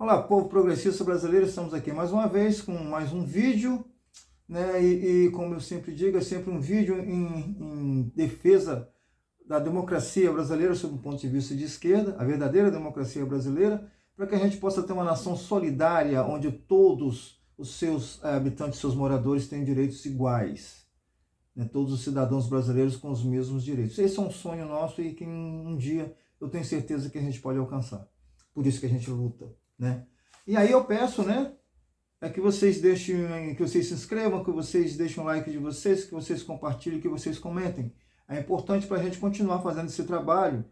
Olá, povo progressista brasileiro, estamos aqui mais uma vez com mais um vídeo, né? E como eu sempre digo, é sempre um vídeo em defesa da democracia brasileira sob o ponto de vista de esquerda, a verdadeira democracia brasileira, para que a gente possa ter uma nação solidária, onde todos os seus habitantes, seus moradores têm direitos iguais, né? Todos os cidadãos brasileiros com os mesmos direitos. Esse é um sonho nosso e que um dia eu tenho certeza que a gente pode alcançar. Por isso que a gente luta, né? E aí eu peço, né, que vocês deixem, que vocês se inscrevam, que vocês deixem o like de vocês, que vocês compartilhem, que vocês comentem. É importante para a gente continuar fazendo esse trabalho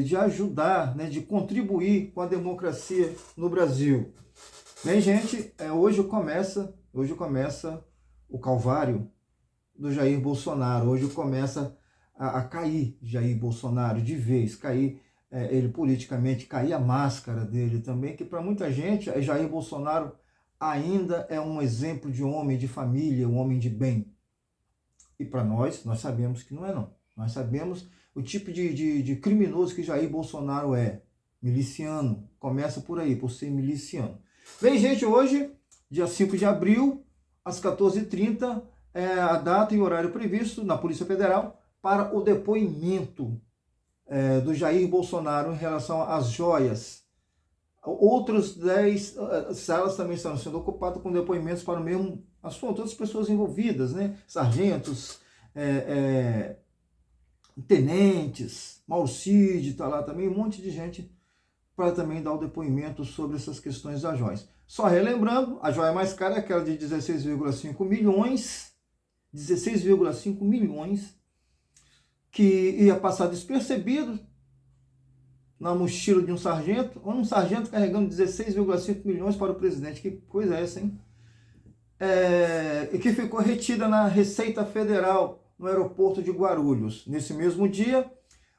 de ajudar, né, de contribuir com a democracia no Brasil. Bem, gente, hoje começa o calvário do Jair Bolsonaro. Hoje começa a cair Jair Bolsonaro de vez, cair ele politicamente, cair a máscara dele também, que para muita gente, Jair Bolsonaro ainda é um exemplo de homem de família, um homem de bem. E para nós sabemos que não é não. Nós sabemos o tipo de criminoso que Jair Bolsonaro é. Miliciano. Começa por aí, por ser miliciano. Bem, gente, hoje, dia 5 de abril, às 14h30, é a data e horário previsto na Polícia Federal para o depoimento do Jair Bolsonaro em relação às joias. Outras 10 salas também estão sendo ocupadas com depoimentos para o mesmo assunto, outras pessoas envolvidas, né? Sargentos, tenentes, Maurcide está lá também, um monte de gente para também dar o depoimento sobre essas questões das joias. Só relembrando, a joia mais cara é aquela de 16,5 milhões, 16,5 milhões, que ia passar despercebido na mochila de um sargento carregando 16,5 milhões para o presidente. Que coisa é essa, hein? E que ficou retida na Receita Federal, no aeroporto de Guarulhos. Nesse mesmo dia,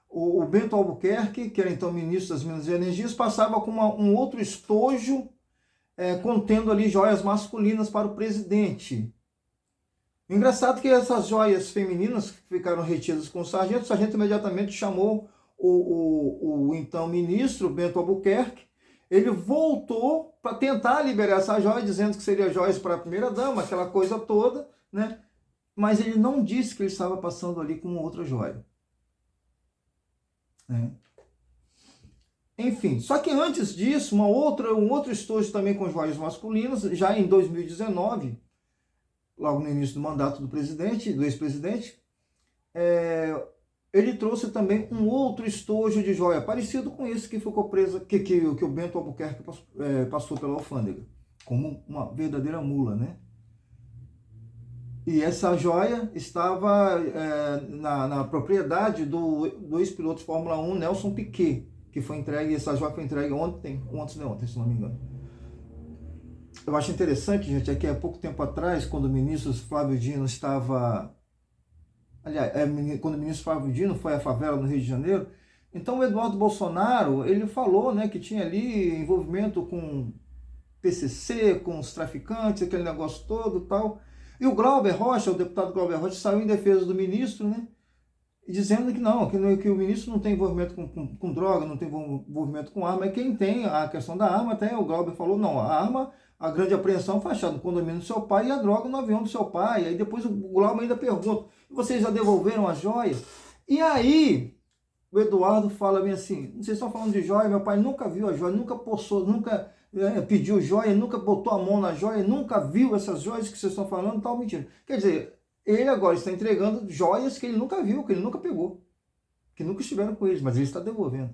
o Bento Albuquerque, que era então ministro das Minas e Energias, passava com um outro estojo contendo ali joias masculinas para o presidente. Engraçado que essas joias femininas que ficaram retidas com o sargento imediatamente chamou o então ministro Bento Albuquerque. Ele voltou para tentar liberar essa joia, dizendo que seria joias para a primeira-dama, aquela coisa toda, né? Mas ele não disse que ele estava passando ali com outra joia. Enfim, só que antes disso, um outro estojo também com joias masculinas, já em 2019, logo no início do mandato do ex-presidente, ele trouxe também um outro estojo de joia, parecido com esse que ficou preso, que o Bento Albuquerque passou pela alfândega, como uma verdadeira mula, né? E essa joia estava na propriedade do ex-piloto de Fórmula 1, Nelson Piquet, que foi entregue, essa joia foi entregue ontem, se não me engano. Eu acho interessante, gente, é que há pouco tempo atrás, quando o ministro Flávio Dino estava... Aliás, quando o ministro Flávio Dino foi à favela no Rio de Janeiro, então o Eduardo Bolsonaro, ele falou, né, que tinha ali envolvimento com PCC, com os traficantes, aquele negócio todo e tal. E o Glauber Rocha, o deputado Glauber Rocha, saiu em defesa do ministro, né, dizendo que não, que o ministro não tem envolvimento com droga, não tem envolvimento com arma. É quem tem a questão da arma, até o Glauber falou, não, a arma... A grande apreensão foi achada no condomínio do seu pai e a droga no avião do seu pai. Aí depois o Glauber ainda pergunta, vocês já devolveram as joias? E aí o Eduardo fala bem assim, vocês estão falando de joia, meu pai nunca viu a joia, nunca possou, nunca pediu joia, nunca botou a mão na joia, nunca viu essas joias que vocês estão falando, tal, mentira. Quer dizer, ele agora está entregando joias que ele nunca viu, que ele nunca pegou, que nunca estiveram com eles, mas ele está devolvendo,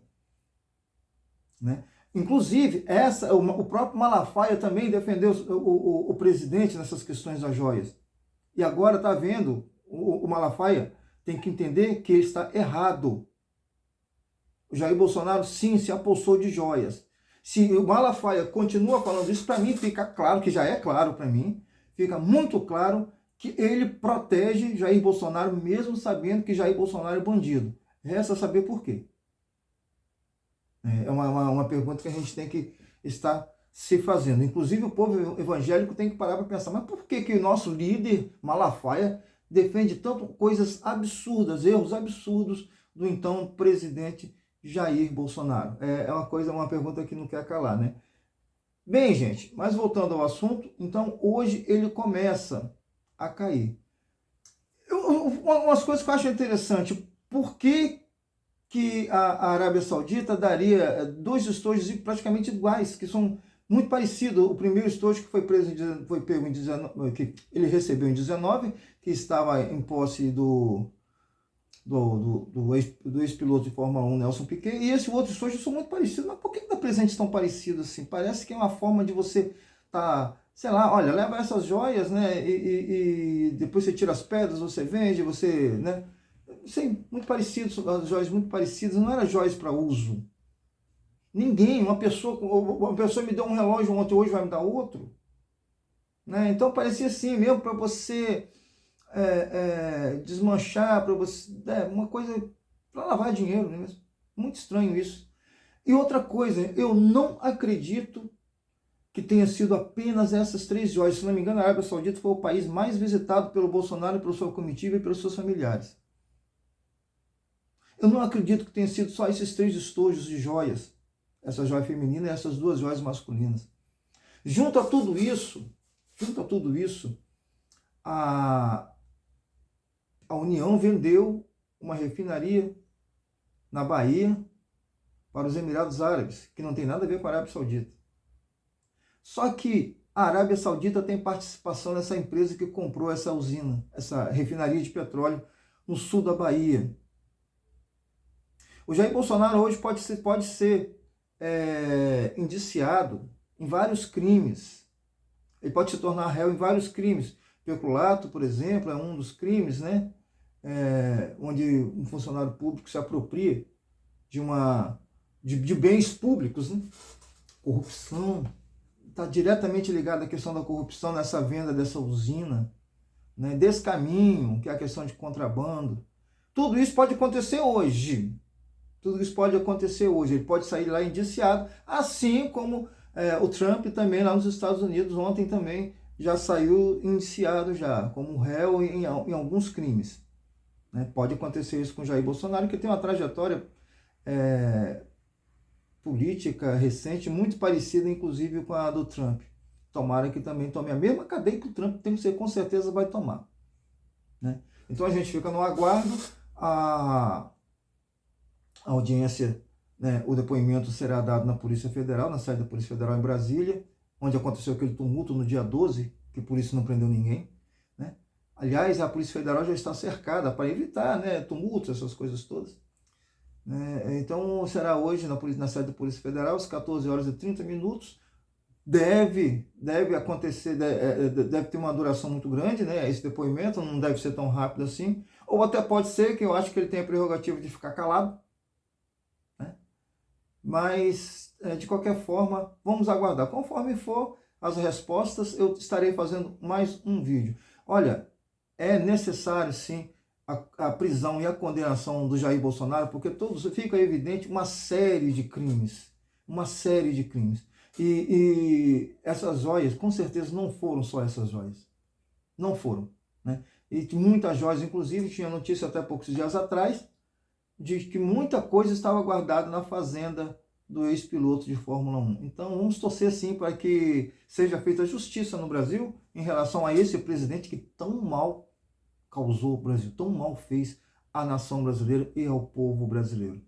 né? Inclusive, o próprio Malafaia também defendeu o presidente nessas questões das joias. E agora está vendo, o Malafaia tem que entender que ele está errado. O Jair Bolsonaro, sim, se apossou de joias. Se o Malafaia continua falando isso, para mim fica claro, que já é claro para mim, fica muito claro que ele protege Jair Bolsonaro, mesmo sabendo que Jair Bolsonaro é bandido. Resta saber por quê. É uma pergunta que a gente tem que estar se fazendo. Inclusive o povo evangélico tem que parar para pensar, mas por que o nosso líder Malafaia defende tanto coisas absurdas, erros absurdos do então presidente Jair Bolsonaro? É uma pergunta que não quer calar, né? Bem, gente, mas voltando ao assunto, então hoje ele começa a cair. Umas coisas que eu acho interessante, por que a Arábia Saudita daria dois estojos praticamente iguais, que são muito parecidos. O primeiro estojo que foi pego em 19, que ele recebeu em 19, que estava em posse do ex-piloto de Fórmula 1, Nelson Piquet, e esse outro estojo são muito parecidos. Mas por que dá presentes tão parecidos assim? Parece que é uma forma de você sei lá, olha, leva essas joias, né, e depois você tira as pedras, você vende, você, né, sim, muito parecidos, as joias muito parecidas, não eram joias para uso. Ninguém, uma pessoa me deu um relógio ontem, hoje vai me dar outro, né? Então parecia assim mesmo, para você desmanchar, para você, uma coisa para lavar dinheiro, né? Muito estranho isso. E outra coisa, eu não acredito que tenha sido apenas essas três joias. Se não me engano, a Arábia Saudita foi o país mais visitado pelo Bolsonaro, pela sua comitiva e pelos seus familiares. Eu não acredito que tenha sido só esses três estojos de joias, essa joia feminina e essas duas joias masculinas. Junto a tudo isso, a, a União vendeu uma refinaria na Bahia para os Emirados Árabes, que não tem nada a ver com a Arábia Saudita. Só que a Arábia Saudita tem participação nessa empresa que comprou essa usina, essa refinaria de petróleo no sul da Bahia. O Jair Bolsonaro hoje pode ser indiciado em vários crimes. Ele pode se tornar réu em vários crimes. Peculato, por exemplo, é um dos crimes, né? Onde um funcionário público se apropria de bens públicos, né? Corrupção. Está diretamente ligado à questão da corrupção nessa venda dessa usina, né? Descaminho, que é a questão de contrabando. Tudo isso pode acontecer hoje. Tudo isso pode acontecer hoje. Ele pode sair lá indiciado, assim como o Trump também lá nos Estados Unidos ontem também já saiu indiciado já, como réu em alguns crimes. Né? Pode acontecer isso com Jair Bolsonaro, que tem uma trajetória política recente muito parecida, inclusive, com a do Trump. Tomara que também tome a mesma cadeia que o Trump com certeza vai tomar. Né? Então a gente fica no aguardo. A audiência, né, o depoimento será dado na Polícia Federal, na sede da Polícia Federal em Brasília, onde aconteceu aquele tumulto no dia 12, que a polícia não prendeu ninguém. Né? Aliás, a Polícia Federal já está cercada para evitar, né, tumultos, essas coisas todas. Né? Então, será hoje na sede da Polícia Federal, às 14 horas e 30 minutos. Deve acontecer, deve ter uma duração muito grande, né? Esse depoimento não deve ser tão rápido assim. Ou até pode ser que eu acho que ele tenha a prerrogativa de ficar calado. Mas, de qualquer forma, vamos aguardar. Conforme for as respostas, eu estarei fazendo mais um vídeo. Olha, é necessário, sim, a prisão e a condenação do Jair Bolsonaro, porque fica evidente uma série de crimes. Uma série de crimes. E essas joias, com certeza, não foram só essas joias. Não foram. Né? E muitas joias, inclusive, tinha notícia até poucos dias atrás, de que muita coisa estava guardada na fazenda do ex-piloto de Fórmula 1. Então vamos torcer sim para que seja feita justiça no Brasil em relação a esse presidente que tão mal causou o Brasil, tão mal fez a nação brasileira e ao povo brasileiro.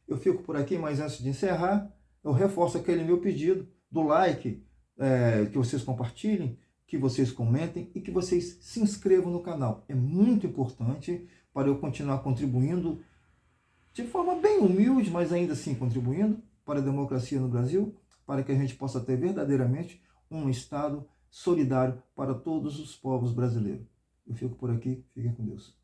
Eu fico por aqui, mas antes de encerrar, eu reforço aquele meu pedido do like, que vocês compartilhem, que vocês comentem e que vocês se inscrevam no canal. É muito importante para eu continuar contribuindo de forma bem humilde, mas ainda assim contribuindo para a democracia no Brasil, para que a gente possa ter verdadeiramente um Estado solidário para todos os povos brasileiros. Eu fico por aqui, fiquem com Deus.